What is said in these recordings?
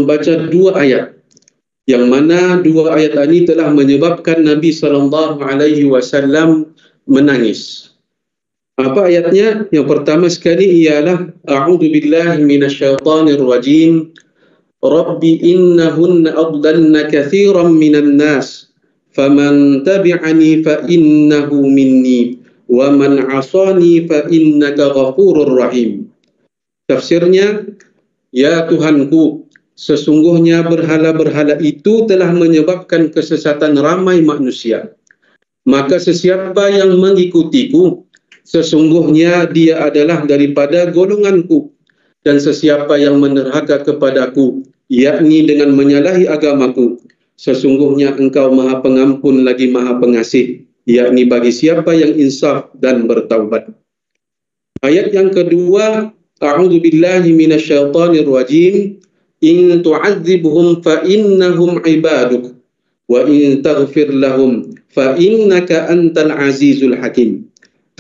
membaca dua ayat, yang mana dua ayat ini telah menyebabkan Nabi SAW menangis. Apa ayatnya? Yang pertama sekali ialah A'udzu billahi minasyaitonir rajim. Rabbi innahunna adlalna katsiran minan nas faman tabi'ani fa innahu minni wa man 'asani fa innaka ghafurur rahim. Tafsirnya, ya Tuhanku, sesungguhnya berhala-berhala itu telah menyebabkan kesesatan ramai manusia. Maka sesiapa yang mengikutiku, sesungguhnya dia adalah daripada golonganku. Dan sesiapa yang menerhaka kepadaku, yakni dengan menyalahi agamaku, sesungguhnya engkau maha pengampun lagi maha pengasih, yakni bagi siapa yang insaf dan bertaubat. Ayat yang kedua, A'udzu billahi minasyaitonir rajim. In tu'adzibhum fa innahum ibaduk wa in taghfir lahum fa innaka antal azizul hakim.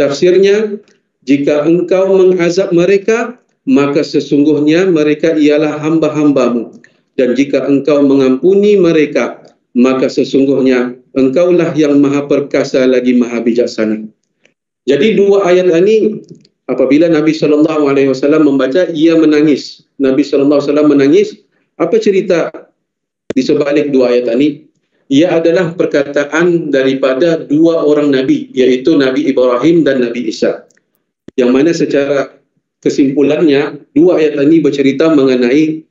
Tafsirnya, jika engkau mengazab mereka, maka sesungguhnya mereka ialah hamba-hambamu, dan jika engkau mengampuni mereka, maka sesungguhnya engkaulah yang maha perkasa lagi maha bijaksana. Jadi dua ayat ini, apabila Nabi SAW membaca, ia menangis. Nabi SAW menangis. Apa cerita di sebalik dua ayat ini? Ia adalah perkataan daripada dua orang Nabi, yaitu Nabi Ibrahim dan Nabi Isa. Yang mana secara kesimpulannya, dua ayat ini bercerita mengenai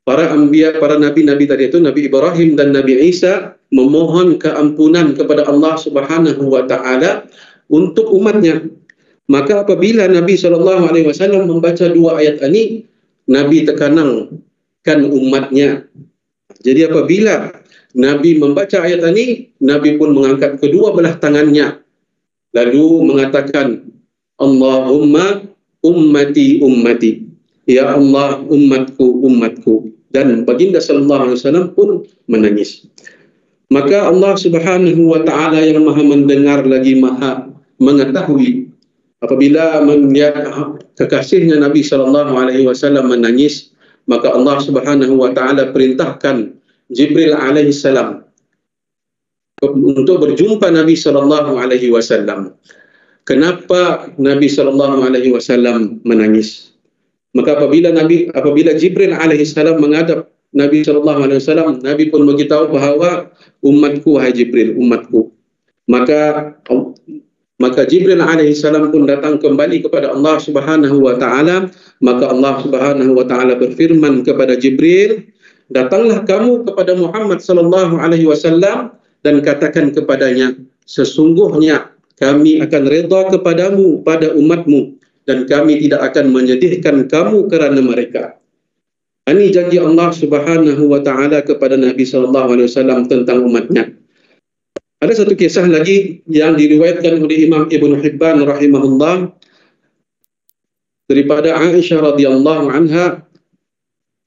para anbiya, para nabi-nabi tadi itu, Nabi Ibrahim dan Nabi Isa memohon keampunan kepada Allah Subhanahu wa taala untuk umatnya. Maka apabila Nabi SAW membaca dua ayat ini, Nabi tekankan umatnya. Jadi apabila Nabi membaca ayat ini, Nabi pun mengangkat kedua belah tangannya, lalu mengatakan, Allahumma ummati ummati, ya Allah umatku umatku. Dan baginda sallallahu alaihi wasallam pun menangis. Maka Allah Subhanahu wa taala yang maha mendengar lagi maha mengetahui, apabila melihat kekasihnya Nabi sallallahu alaihi wasallam menangis, maka Allah Subhanahu wa taala perintahkan Jibril alaihi salam untuk berjumpa Nabi sallallahu alaihi wasallam. Kenapa Nabi SAW menangis? Maka apabila Jibril alaihissalam menghadap Nabi SAW, Nabi pun beritahu bahawa umatku, wahai Jibril, umatku. Maka Jibril alaihissalam pun datang kembali kepada Allah Subhanahu wa taala. Maka Allah Subhanahu wa taala berfirman kepada Jibril, datanglah kamu kepada Muhammad sallallahu alaihi wasallam dan katakan kepadanya, sesungguhnya kami akan redha kepadamu pada umatmu, dan kami tidak akan menyedihkan kamu kerana mereka. Ini janji Allah Subhanahu wa taala kepada Nabi sallallahu alaihi wasallam tentang umatnya. Ada satu kisah lagi yang diriwayatkan oleh Imam Ibn Hibban rahimahullah daripada Aisyah radhiyallahu anha.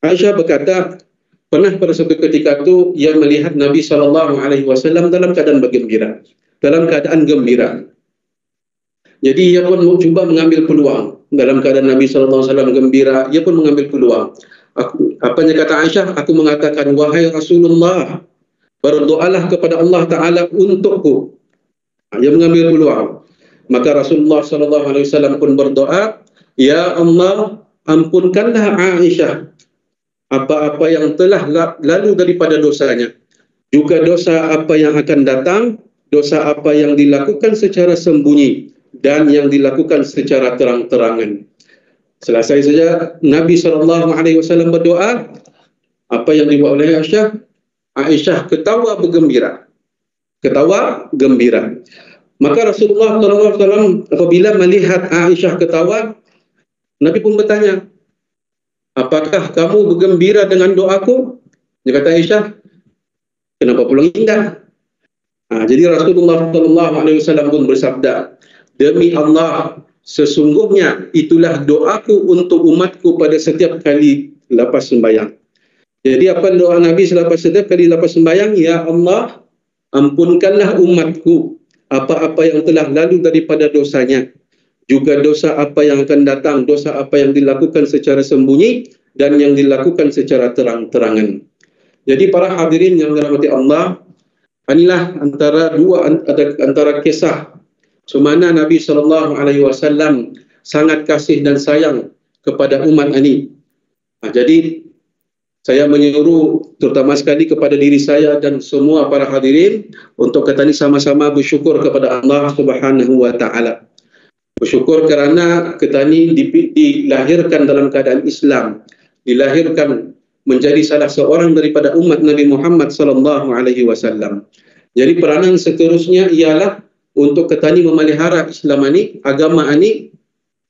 Aisyah berkata, pernah pada suatu ketika itu ia melihat Nabi sallallahu alaihi wasallam dalam keadaan bergembira, dalam keadaan gembira. Jadi ia pun cuba mengambil peluang. Dalam keadaan Nabi SAW gembira, ia pun mengambil peluang. Apanya kata Aisyah? Aku mengatakan, wahai Rasulullah, berdoalah kepada Allah Ta'ala untukku. Ia mengambil peluang. Maka Rasulullah SAW pun berdoa, ya Allah, ampunkanlah Aisyah apa-apa yang telah lalu daripada dosanya, juga dosa apa yang akan datang, dosa apa yang dilakukan secara sembunyi dan yang dilakukan secara terang-terangan. Selesai saja Nabi SAW berdoa, apa yang dibuat oleh Aisyah? Aisyah ketawa bergembira. Ketawa gembira. Maka Rasulullah SAW apabila melihat Aisyah ketawa, Nabi pun bertanya, apakah kamu bergembira dengan doaku? Dia kata Aisyah, kenapa pulang indah? Jadi Rasulullah SAW pun bersabda, demi Allah, sesungguhnya itulah doaku untuk umatku pada setiap kali lepas sembahyang. Jadi apa doa Nabi setiap kali lepas sembahyang? Ya Allah, ampunkanlah umatku apa-apa yang telah lalu daripada dosanya, juga dosa apa yang akan datang, dosa apa yang dilakukan secara sembunyi dan yang dilakukan secara terang-terangan. Jadi para hadirin yang dirahmati Allah, inilah antara kisah semana Nabi SAW sangat kasih dan sayang kepada umat ini. Jadi saya menyuruh terutama sekali kepada diri saya dan semua para hadirin untuk kita ini sama-sama bersyukur kepada Allah Subhanahu wa taala. Bersyukur kerana kita ini dilahirkan dalam keadaan Islam, dilahirkan menjadi salah seorang daripada umat Nabi Muhammad sallallahu alaihi wasallam. Jadi peranan seterusnya ialah untuk kita ini memelihara Islam ini, agama ini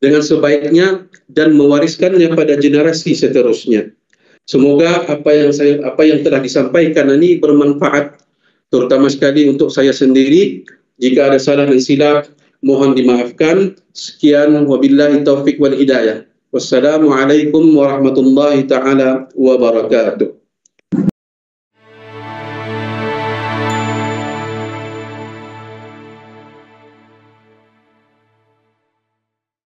dengan sebaiknya dan mewariskannya pada generasi seterusnya. Semoga apa yang telah disampaikan ini bermanfaat, terutama sekali untuk saya sendiri. Jika ada salah dan silap, mohon dimaafkan. Sekian, wabillahi taufiq wal hidayah. Wassalamualaikum warahmatullahi taala wabarakatuh.